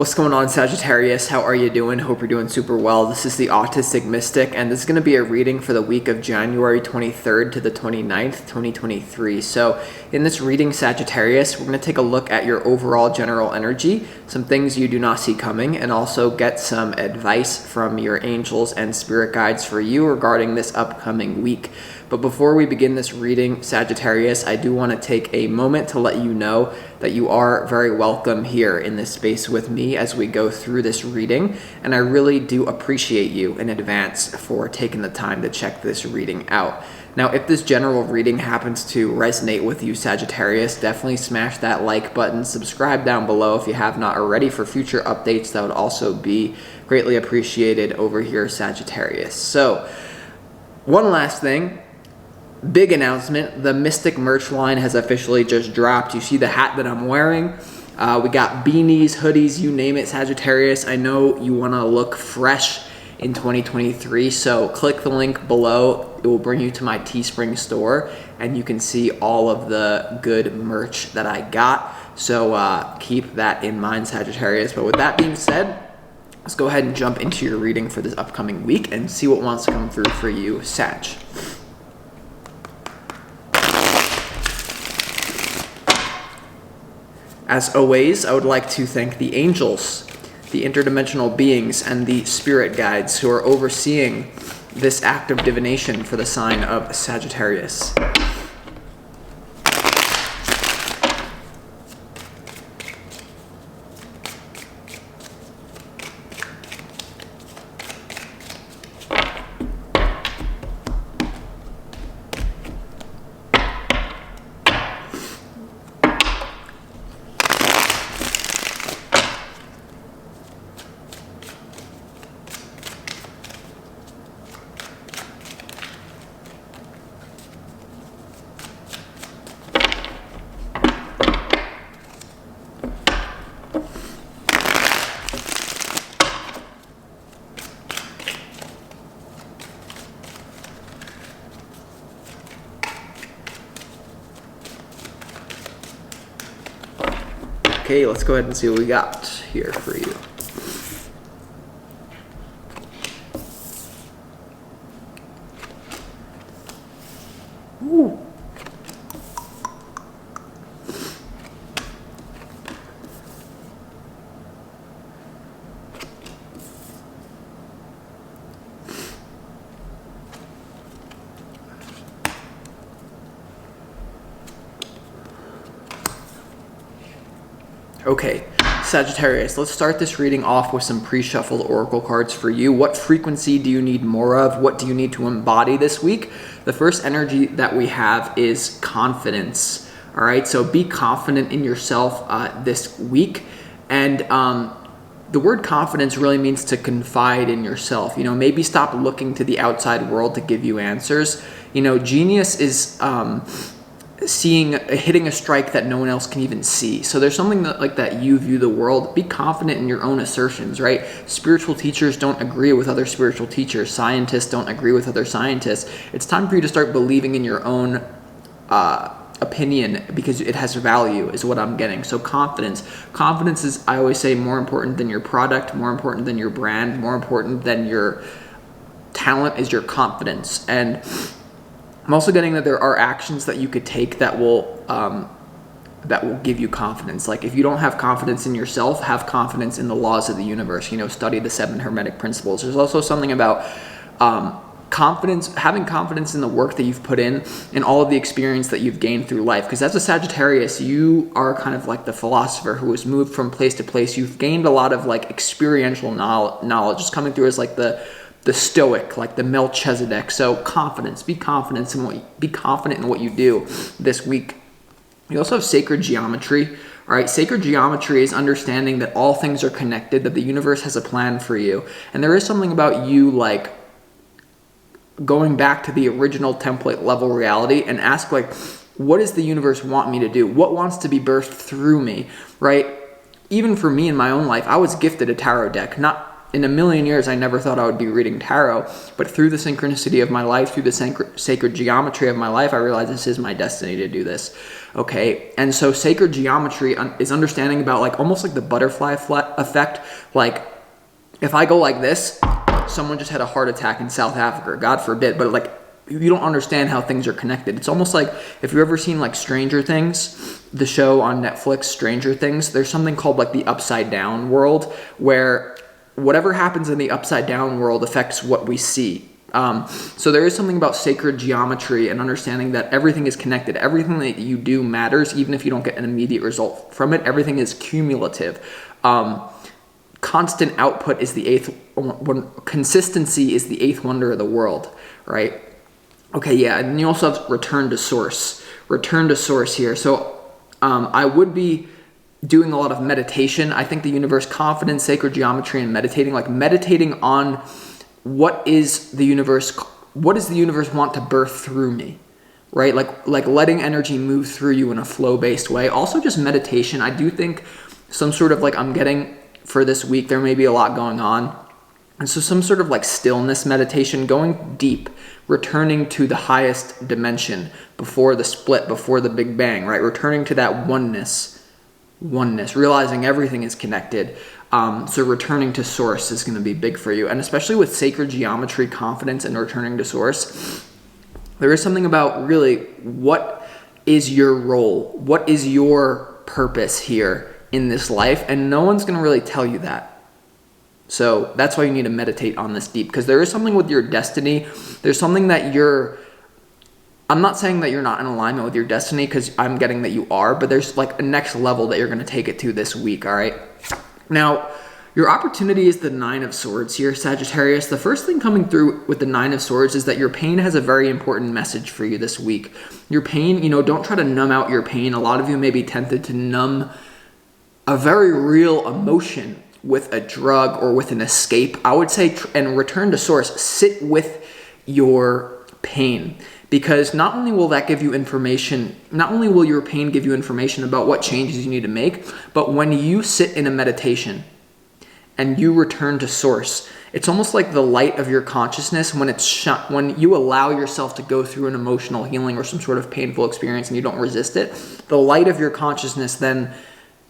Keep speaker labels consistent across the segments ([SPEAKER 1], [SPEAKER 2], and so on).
[SPEAKER 1] What's going on, Sagittarius? How are you doing? Hope you're doing super well. This is the Autistic Mystic, and this is going to be a reading for the week of January 23rd to the 29th, 2023. So in this reading, Sagittarius, we're going to take a look at your overall general energy, some things you do not see coming, and also get some advice from your angels and spirit guides for you regarding this upcoming week. But before we begin this reading, Sagittarius, I do want to take a moment to let you know that you are very welcome here in this space with me as we go through this reading. And I really do appreciate you in advance for taking the time to check this reading out. Now, if this general reading happens to resonate with you, Sagittarius, definitely smash that like button, subscribe down below if you have not already for future updates. That would also be greatly appreciated over here, Sagittarius. So, one last thing. Big announcement, the Mystic merch line has officially just dropped. You see the hat that I'm wearing. We got beanies, hoodies, you name it, Sagittarius. I know you want to look fresh in 2023, so click the link below. It will bring you to my Teespring store, and you can see all of the good merch that I got. So keep that in mind, Sagittarius. But with that being said, let's go ahead and jump into your reading for this upcoming week and see what wants to come through for you, Sag. As always, I would like to thank the angels, the interdimensional beings, and the spirit guides who are overseeing this act of divination for the sign of Sagittarius. Okay, let's go ahead and see what we got here for you. Ooh. Okay, Sagittarius, let's start this reading off with some pre-shuffled oracle cards for you. What frequency do you need more of? What do you need to embody this week? The first energy that we have is confidence. All right, so be confident in yourself this week. And the word confidence really means to confide in yourself. You know, maybe stop looking to the outside world to give you answers. You know, genius is hitting a strike that no one else can even see. So there's something like that you view the world. Be confident in your own assertions, right? Spiritual teachers don't agree with other spiritual teachers. Scientists don't agree with other scientists. It's time for you to start believing in your own opinion because it has value is what I'm getting. So confidence is, I always say, more important than your product, more important than your brand, more important than your talent is your confidence. And I'm also getting that there are actions that you could take that will give you confidence. Like if you don't have confidence in yourself, have confidence in the laws of the universe. You know, study the 7 Hermetic principles. There's also something about having confidence in the work that you've put in and all of the experience that you've gained through life. Because as a Sagittarius, you are kind of like the philosopher who has moved from place to place. You've gained a lot of like experiential knowledge. It's coming through as like the stoic, like the Melchizedek. So confidence, be confident in what you do this week. You also have sacred geometry. All right, sacred geometry is understanding that all things are connected, that the universe has a plan for you. And there is something about you like going back to the original template level reality and ask like, what does the universe want me to do? What wants to be birthed through me, right? Even for me in my own life, I was gifted a tarot deck, not in a million years, I never thought I would be reading tarot, but through the synchronicity of my life, through the sacred geometry of my life, I realized this is my destiny to do this. Okay, and so sacred geometry is understanding about like almost like the butterfly effect. Like if I go like this, someone just had a heart attack in South Africa, God forbid, but like you don't understand how things are connected. It's almost like if you've ever seen like Stranger Things, the show on Netflix, Stranger Things, there's something called like the upside down world where whatever happens in the upside down world affects what we see. So there is something about sacred geometry and understanding that everything is connected. Everything that you do matters, even if you don't get an immediate result from it. Everything is cumulative. Constant output is the eighth. Consistency is the eighth wonder of the world, right? Okay, yeah, and you also have return to source. Return to source here. So I would be doing a lot of meditation. I think the universe, confidence, sacred geometry, and meditating, like meditating on what does the universe want to birth through me, right? Like letting energy move through you in a flow-based way. Also just meditation. I do think some sort of like I'm getting for this week, there may be a lot going on. And so some sort of like stillness meditation, going deep, returning to the highest dimension before the split, before the Big Bang, right? Returning to that oneness, realizing everything is connected. So returning to source is going to be big for you. And especially with sacred geometry, confidence, and returning to source, there is something about really what is your role? What is your purpose here in this life? And no one's going to really tell you that. So that's why you need to meditate on this deep, because there is something with your destiny. There's something that I'm not saying that you're not in alignment with your destiny, because I'm getting that you are, but there's like a next level that you're going to take it to this week, all right? Now, your opportunity is the Nine of Swords here, Sagittarius. The first thing coming through with the Nine of Swords is that your pain has a very important message for you this week. Your pain, don't try to numb out your pain. A lot of you may be tempted to numb a very real emotion with a drug or with an escape. I would say, and return to source, sit with your pain. Because not only will that give you information, not only will your pain give you information about what changes you need to make, but when you sit in a meditation and you return to source, it's almost like the light of your consciousness when you allow yourself to go through an emotional healing or some sort of painful experience and you don't resist it, the light of your consciousness then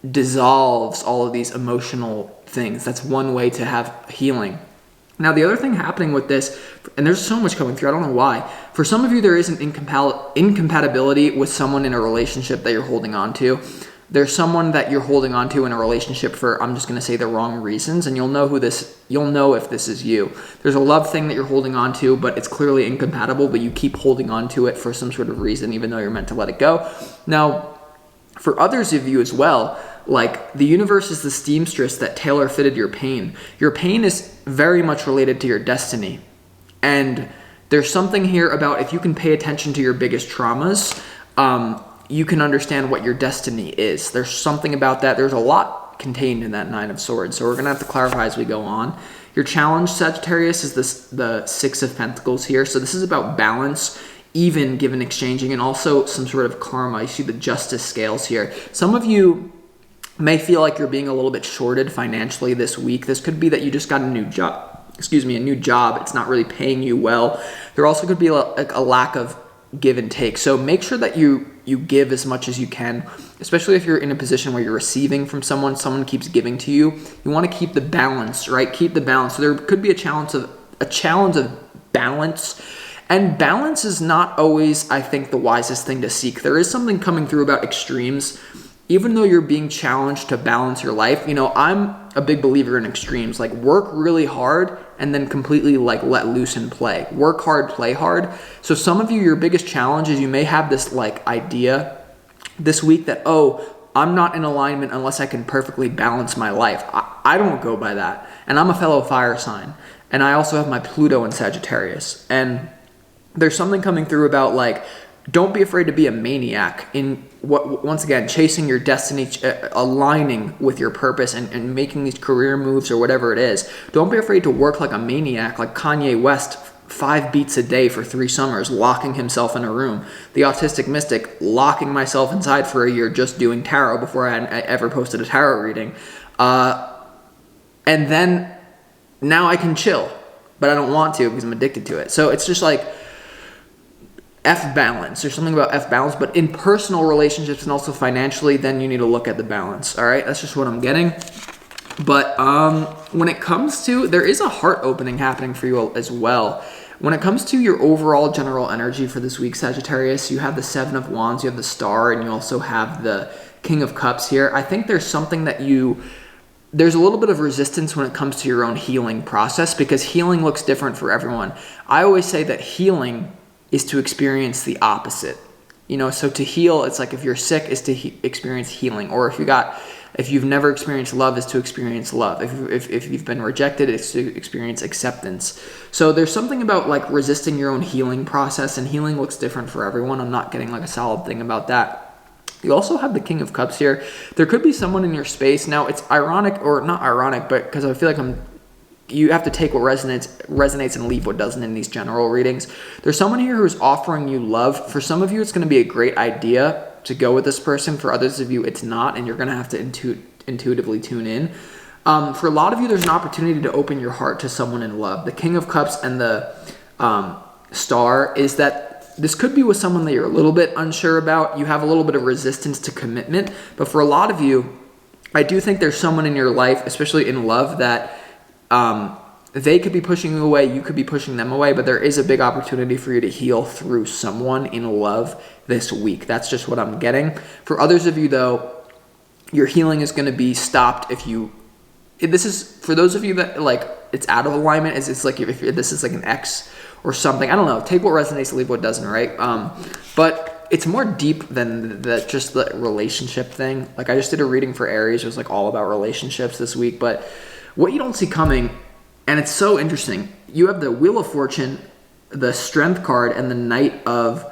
[SPEAKER 1] dissolves all of these emotional things. That's one way to have healing. Now, the other thing happening with this, and there's so much coming through, I don't know why. For some of you, there is an incompatibility with someone in a relationship that you're holding on to. There's someone that you're holding on to in a relationship for, I'm just going to say, the wrong reasons, and you'll know if this is you. There's a love thing that you're holding on to, but it's clearly incompatible, but you keep holding on to it for some sort of reason, even though you're meant to let it go. Now, for others of you as well, like the universe is the seamstress that tailor-fitted your pain. Your pain is very much related to your destiny. And there's something here about if you can pay attention to your biggest traumas, you can understand what your destiny is. There's something about that. There's a lot contained in that Nine of Swords. So we're going to have to clarify as we go on. Your challenge, Sagittarius, is the Six of Pentacles here. So this is about balance, even, give, and exchanging, and also some sort of karma. You see the justice scales here. Some of you may feel like you're being a little bit shorted financially this week. This could be that you just got a new job. It's not really paying you well. There also could be a lack of give and take. So make sure that you give as much as you can, especially if you're in a position where you're receiving from someone keeps giving to you. You want to keep the balance, right? Keep the balance. So there could be a challenge of balance. And balance is not always, I think, the wisest thing to seek. There is something coming through about extremes. Even though you're being challenged to balance your life, I'm a big believer in extremes. Like work really hard and then completely like let loose and play. Work hard, play hard. So some of you, your biggest challenge is you may have this like idea this week that, I'm not in alignment unless I can perfectly balance my life. I don't go by that. And I'm a fellow fire sign. And I also have my Pluto in Sagittarius. And there's something coming through about like, don't be afraid to be a maniac in once again, chasing your destiny, aligning with your purpose and making these career moves or whatever it is. Don't be afraid to work like a maniac, like Kanye West, 5 beats a day for 3 summers, locking himself in a room. The autistic mystic, locking myself inside for a year just doing tarot before I ever posted a tarot reading. And then now I can chill, but I don't want to because I'm addicted to it. So it's just like F balance. There's something about F balance, but in personal relationships and also financially, then you need to look at the balance. All right, that's just what I'm getting. But when it comes to, there is a heart opening happening for you as well. When it comes to your overall general energy for this week, Sagittarius, you have the Seven of Wands, you have the Star, and you also have the King of Cups here. I think there's something that there's a little bit of resistance when it comes to your own healing process, because healing looks different for everyone. I always say that healing is to experience the opposite. So to heal, it's like if you're sick is to experience healing, or if you've never experienced love, is to experience love. If you've been rejected, it's to experience acceptance. So there's something about like resisting your own healing process, and healing looks different for everyone. I'm not getting like a solid thing about that. You also have the King of Cups here. There could be someone in your space. Now it's ironic, or not ironic, but because I feel like you have to take what resonates and leave what doesn't in these general readings. There's someone here who's offering you love. For some of you, it's going to be a great idea to go with this person. For others of you, it's not, and you're going to have to intuitively tune in. For a lot of you, there's an opportunity to open your heart to someone in love. The King of Cups and the Star is that this could be with someone that you're a little bit unsure about. You have a little bit of resistance to commitment, but for a lot of you, I do think there's someone in your life, especially in love, that they could be pushing you away, you could be pushing them away, but there is a big opportunity for you to heal through someone in love this week. That's just what I'm getting. For others of you, though, your healing is going to be stopped this is for those of you that like it's out of alignment. It's like if this is like an X or something. I don't know. Take what resonates, leave what doesn't, right? But it's more deep than just the relationship thing. Like I just did a reading for Aries. It was like all about relationships this week, but what you don't see coming, and it's so interesting, you have the Wheel of Fortune, the Strength card, and the Knight of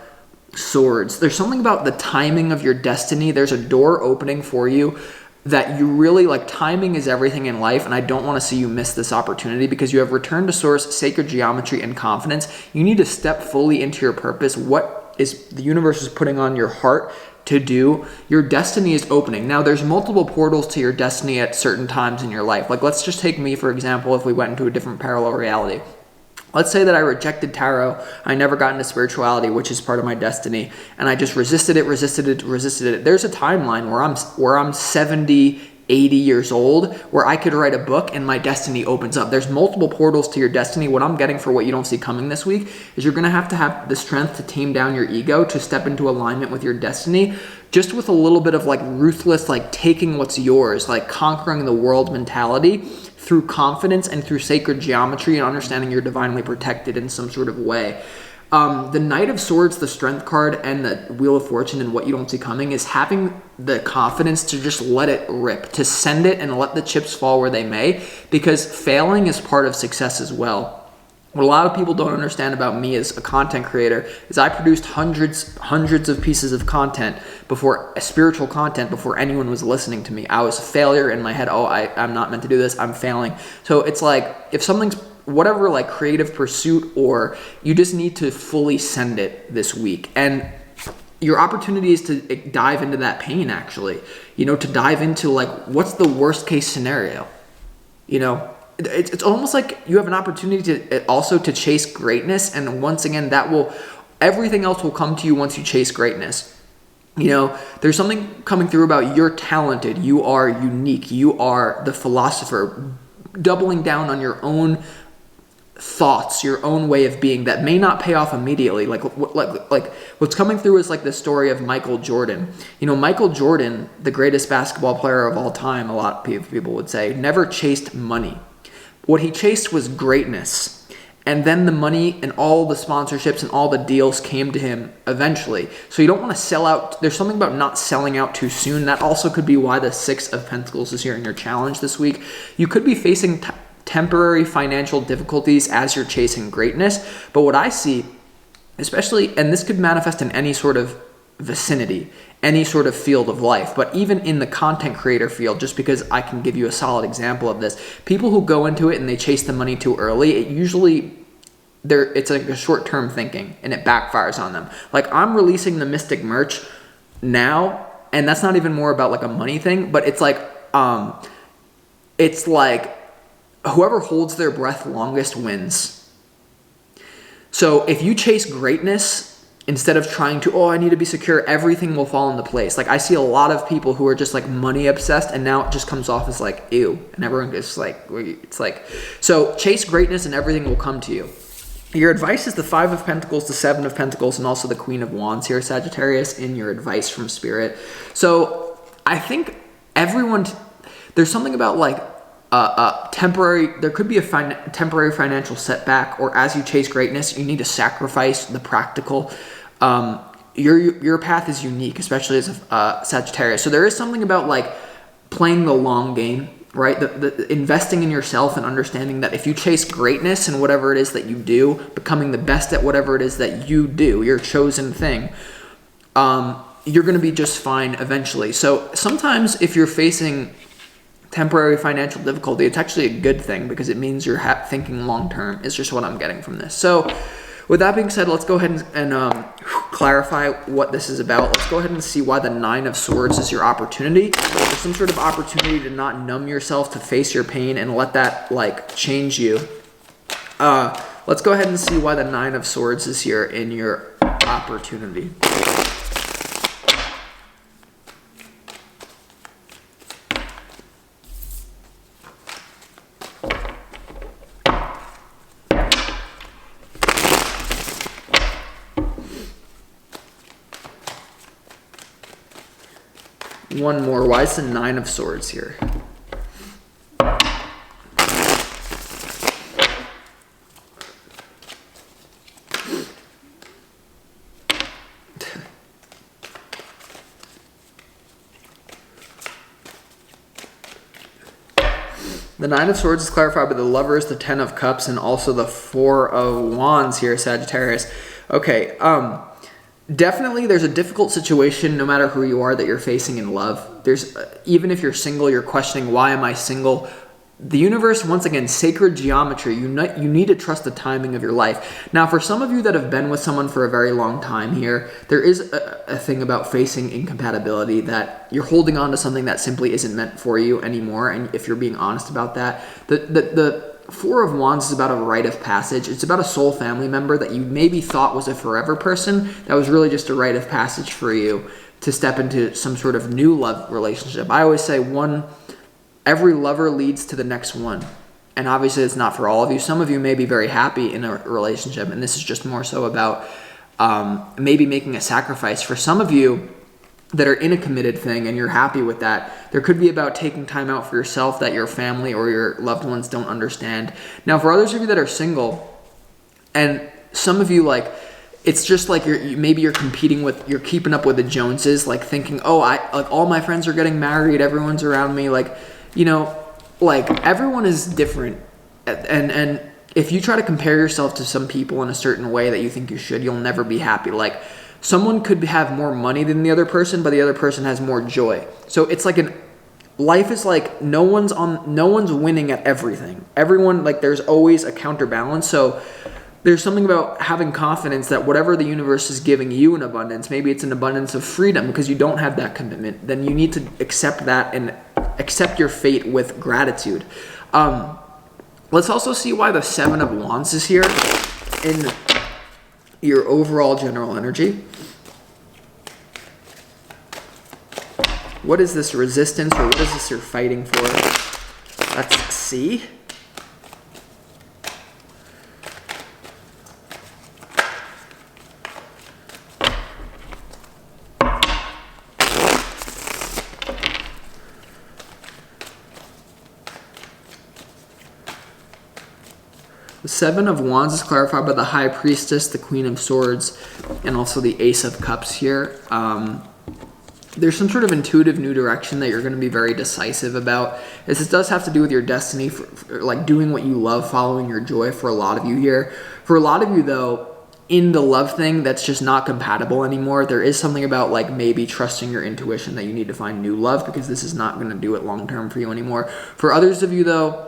[SPEAKER 1] Swords. There's something about the timing of your destiny. There's a door opening for you that you really like. Timing is everything in life, and I don't want to see you miss this opportunity, because you have return to source, sacred geometry, and confidence. You need to step fully into your purpose. What is the universe is putting on your heart to do. Your destiny is opening. Now, there's multiple portals to your destiny at certain times in your life. Like, let's just take me, for example, if we went into a different parallel reality. Let's say that I rejected tarot. I never got into spirituality, which is part of my destiny, and I just resisted it. There's a timeline where I'm 70, 80 years old, where I could write a book and my destiny opens up. There's multiple portals to your destiny. What I'm getting for what you don't see coming this week is you're going to have the strength to tame down your ego, to step into alignment with your destiny, just with a little bit of like ruthless, like taking what's yours, like conquering the world mentality through confidence and through sacred geometry and understanding you're divinely protected in some sort of way. The Knight of Swords, the Strength card, and the Wheel of Fortune, and what you don't see coming is having the confidence to just let it rip, to send it and let the chips fall where they may, because failing is part of success as well. What a lot of people don't understand about me as a content creator is I produced hundreds of pieces of content spiritual content before anyone was listening to me. I was a failure in my head. Oh, I'm not meant to do this. I'm failing. So it's like, if something's whatever, like creative pursuit, or you just need to fully send it this week. And your opportunity is to dive into that pain, actually, to dive into like, what's the worst case scenario? It's almost like you have an opportunity to chase greatness. And once again, everything else will come to you once you chase greatness. There's something coming through about you're talented, you are unique, you are the philosopher, doubling down on your own thoughts, your own way of being that may not pay off immediately. Like what's coming through is like the story of Michael Jordan. Michael Jordan, the greatest basketball player of all time, a lot of people would say, never chased money. What he chased was greatness. And then the money and all the sponsorships and all the deals came to him eventually. So you don't want to sell out. There's something about not selling out too soon. That also could be why the Six of Pentacles is here in your challenge this week. You could be facing temporary financial difficulties as you're chasing greatness. But what I see, especially, and this could manifest in any sort of vicinity, any sort of field of life, but even in the content creator field, just because I can give you a solid example of this, people who go into it and they chase the money too early, it's like a short-term thinking and it backfires on them. Like, I'm releasing the Mystic merch now, and that's not even more about like a money thing, but it's like whoever holds their breath longest wins. So if you chase greatness instead of trying to, I need to be secure, everything will fall into place. Like I see a lot of people who are just like money obsessed, and now it just comes off as like, ew. And everyone gets like, it's like, so chase greatness and everything will come to you. Your advice is the 5 of Pentacles, the 7 of Pentacles, and also the Queen of Wands here, Sagittarius, in your advice from Spirit. So I think everyone, there's something about like temporary, there could be a temporary financial setback, or as you chase greatness, you need to sacrifice the practical. Your path is unique, especially as a Sagittarius. So there is something about like playing the long game, right? The investing in yourself and understanding that if you chase greatness in whatever it is that you do, becoming the best at whatever it is that you do, your chosen thing, you're going to be just fine eventually. So sometimes if you're facing temporary financial difficulty, it's actually a good thing because it means you're thinking long term. It's just what I'm getting from this. So with that being said, let's go ahead and clarify what this is about. Let's go ahead and see why the 9 of Swords is your opportunity. There's some sort of opportunity to not numb yourself, to face your pain and let that like change you. Let's go ahead and see why the 9 of Swords is here in your opportunity. One more. Why is the 9 of Swords here? The 9 of Swords is clarified by the Lovers, the 10 of Cups, and also the 4 of Wands here, Sagittarius. Okay, definitely there's a difficult situation no matter who you are that you're facing in love. There's even if you're single, you're questioning, why am I single? The universe, once again, sacred geometry, you need to trust the timing of your life. Now, for some of you that have been with someone for a very long time here, there is a thing about facing incompatibility, that you're holding on to something that simply isn't meant for you anymore. And if you're being honest about that, the 4 of Wands is about a rite of passage. It's about a soul family member that you maybe thought was a forever person that was really just a rite of passage for you to step into some sort of new love relationship. I always say every lover leads to the next one. And obviously it's not for all of you. Some of you may be very happy in a relationship, and this is just more so about maybe making a sacrifice. For some of you that are in a committed thing and you're happy with that, there could be about taking time out for yourself that your family or your loved ones don't understand. Now, for others of you that are single, and some of you, like, it's just like you're competing with, you're keeping up with the Joneses, like thinking, all my friends are getting married, everyone's around me, like, you know, like everyone is different. And if you try to compare yourself to some people in a certain way that you think you should, you'll never be happy. Like, someone could have more money than the other person, but the other person has more joy. So it's like life is like no one's winning at everything. Everyone, like, there's always a counterbalance. So there's something about having confidence that whatever the universe is giving you in abundance, maybe it's an abundance of freedom because you don't have that commitment, then you need to accept that and accept your fate with gratitude. Let's also see why the 7 of Wands is here in your overall general energy. What is this resistance, or what is this you're fighting for? Let's see. The 7 of Wands is clarified by the High Priestess, the Queen of Swords, and also the Ace of Cups here. There's some sort of intuitive new direction that you're going to be very decisive about. This does have to do with your destiny, for like doing what you love, following your joy for a lot of you here. For a lot of you, though, in the love thing, that's just not compatible anymore. There is something about like maybe trusting your intuition that you need to find new love because this is not going to do it long term for you anymore. For others of you, though,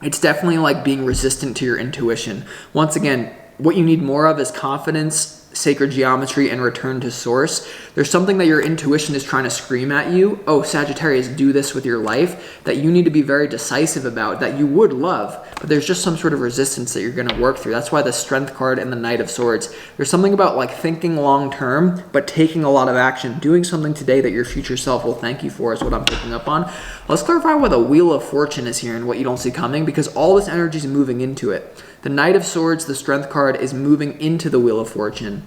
[SPEAKER 1] it's definitely like being resistant to your intuition. Once again, what you need more of is confidence sacred geometry and return to source. There's something that your intuition is trying to scream at you. Oh, Sagittarius, do this with your life, that you need to be very decisive about, that you would love, but there's just some sort of resistance that you're going to work through. That's why the Strength card and the Knight of Swords. There's something about like thinking long term, but taking a lot of action, doing something today that your future self will thank you for is what I'm picking up on. Let's clarify why the Wheel of Fortune is here and what you don't see coming, because all this energy is moving into it. The Knight of Swords, the Strength card, is moving into the Wheel of Fortune.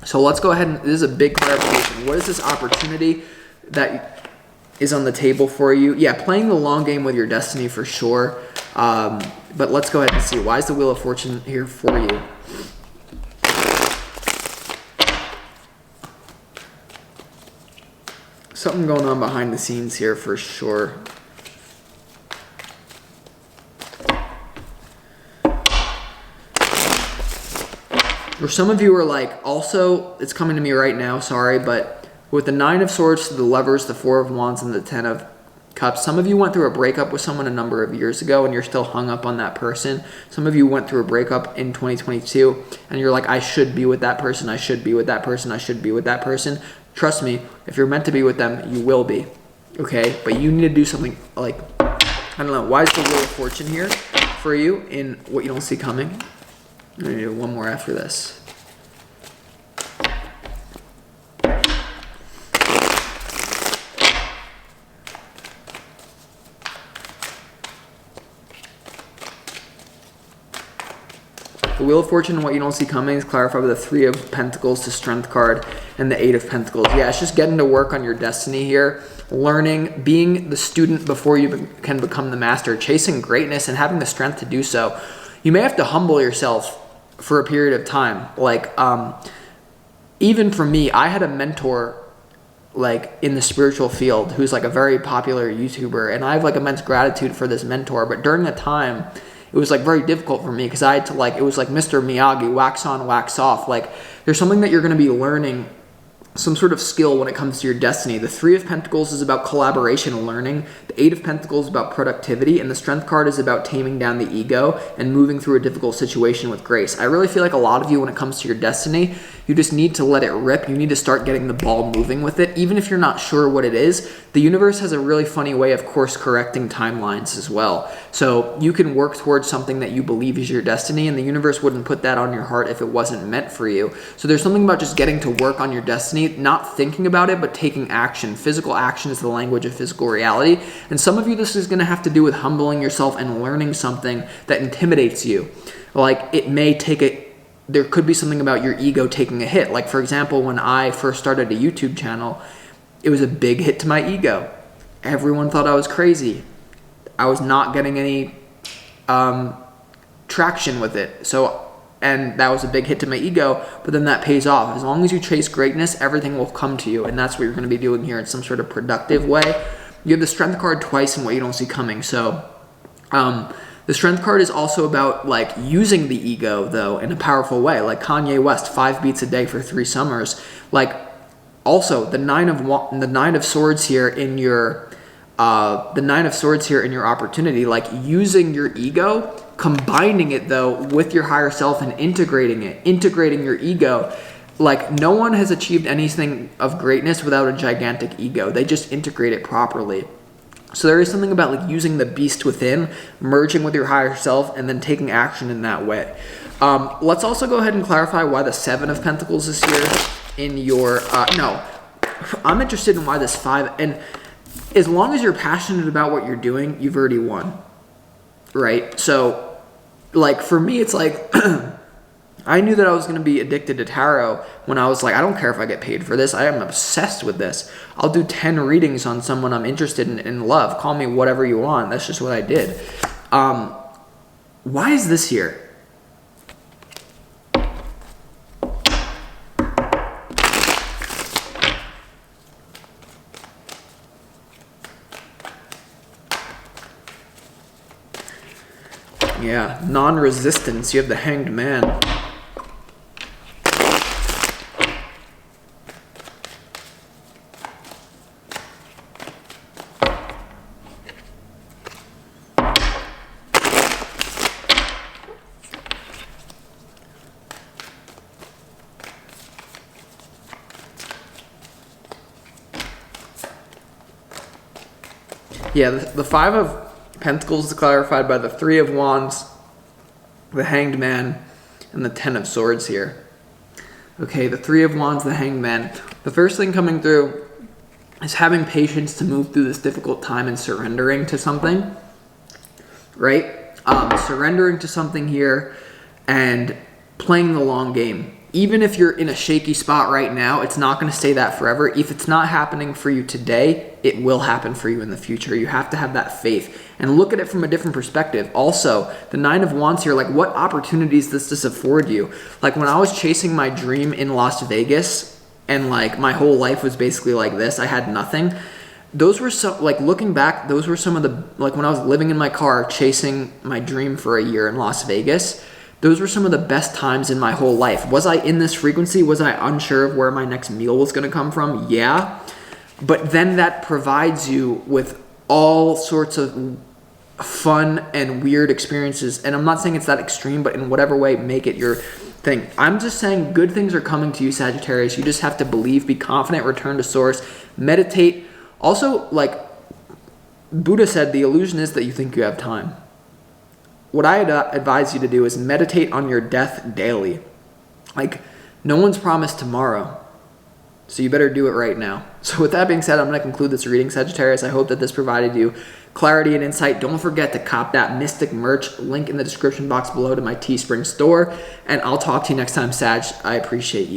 [SPEAKER 1] So let's go ahead and, this is a big clarification. What is this opportunity that is on the table for you? Yeah, playing the long game with your destiny for sure. But let's go ahead and see. Why is the Wheel of Fortune here for you? Something going on behind the scenes here for sure. Or some of you are like, also, it's coming to me right now, sorry, but with the Nine of Swords, the Lovers, the Four of Wands, and the Ten of Cups, some of you went through a breakup with someone a number of years ago and you're still hung up on that person. Some of you went through a breakup in 2022 and you're like, I should be with that person, I should be with that person, I should be with that person. Trust me, if you're meant to be with them, you will be, okay? But you need to do something like, I don't know, why is the Wheel of Fortune here for you in what you don't see coming? I'm going to do one more after this. The Wheel of Fortune and what you don't see coming is clarified with the Three of Pentacles, the Strength card, and the Eight of Pentacles. Yeah, it's just getting to work on your destiny here, learning, being the student before you can become the master, chasing greatness and having the strength to do so. You may have to humble yourself for a period of time. Like, even for me, I had a mentor like in the spiritual field who's like a very popular YouTuber, and I have like immense gratitude for this mentor. But during the time, it was like very difficult for me because I had to like, it was like Mr. Miyagi, wax on, wax off. Like there's something that you're going to be learning, some sort of skill when it comes to your destiny. The Three of Pentacles is about collaboration and learning. The Eight of Pentacles is about productivity. And the Strength card is about taming down the ego and moving through a difficult situation with grace. I really feel like a lot of you, when it comes to your destiny, you just need to let it rip. You need to start getting the ball moving with it. Even if you're not sure what it is, the universe has a really funny way of course correcting timelines as well. So you can work towards something that you believe is your destiny, and the universe wouldn't put that on your heart if it wasn't meant for you. So there's something about just getting to work on your destiny, not thinking about it, but taking action. Physical action is the language of physical reality. And some of you, this is going to have to do with humbling yourself and learning something that intimidates you. Like it may take there could be something about your ego taking a hit. Like for example, when I first started a YouTube channel, it was a big hit to my ego. Everyone thought I was crazy. I was not getting any traction with it. And that was a big hit to my ego, but then that pays off. As long as you chase greatness, everything will come to you, and that's what you're going to be doing here in some sort of productive way. You have the Strength card twice in what you don't see coming. So the Strength card is also about like using the ego though in a powerful way. Like Kanye West, 5 beats a day for 3 summers. Like also the Nine of Swords here in your opportunity, like using your ego, combining it though with your higher self and integrating your ego. Like no one has achieved anything of greatness without a gigantic ego. They just integrate it properly. So there is something about like using the beast within, merging with your higher self, and then taking action in that way. Let's also go ahead and clarify why the Seven of Pentacles is here in your, I'm interested in why this 5, and as long as you're passionate about what you're doing, you've already won, right? So like for me, it's like, I knew that I was going to be addicted to tarot when I was like, I don't care if I get paid for this. I am obsessed with this. I'll do 10 readings on someone I'm interested in love. Call me whatever you want. That's just what I did. Why is this here? Yeah, non-resistance. You have the Hanged Man. Yeah, the Five of Pentacles is clarified by the Three of Wands, the Hanged Man, and the Ten of Swords here. Okay, the Three of Wands, the Hanged Man. The first thing coming through is having patience to move through this difficult time and surrendering to something, right? Surrendering to something here and playing the long game. Even if you're in a shaky spot right now, it's not going to stay that forever. If it's not happening for you today, it will happen for you in the future. You have to have that faith and look at it from a different perspective. Also, the Nine of Wands here, like what opportunities does this afford you? Like when I was chasing my dream in Las Vegas and like my whole life was basically like this, I had nothing. Those were some, like looking back, those were some of the, like when I was living in my car chasing my dream for a year in Las Vegas, those were some of the best times in my whole life. Was I in this frequency? Was I unsure of where my next meal was going to come from? Yeah. But then that provides you with all sorts of fun and weird experiences. And I'm not saying it's that extreme, but in whatever way, make it your thing. I'm just saying good things are coming to you, Sagittarius. You just have to believe, be confident, return to source, meditate. Also, like Buddha said, the illusion is that you think you have time. What I advise you to do is meditate on your death daily. Like, no one's promised tomorrow, so you better do it right now. So with that being said, I'm going to conclude this reading, Sagittarius. I hope that this provided you clarity and insight. Don't forget to cop that Mystic merch, link in the description box below to my Teespring store, and I'll talk to you next time, Sag. I appreciate you.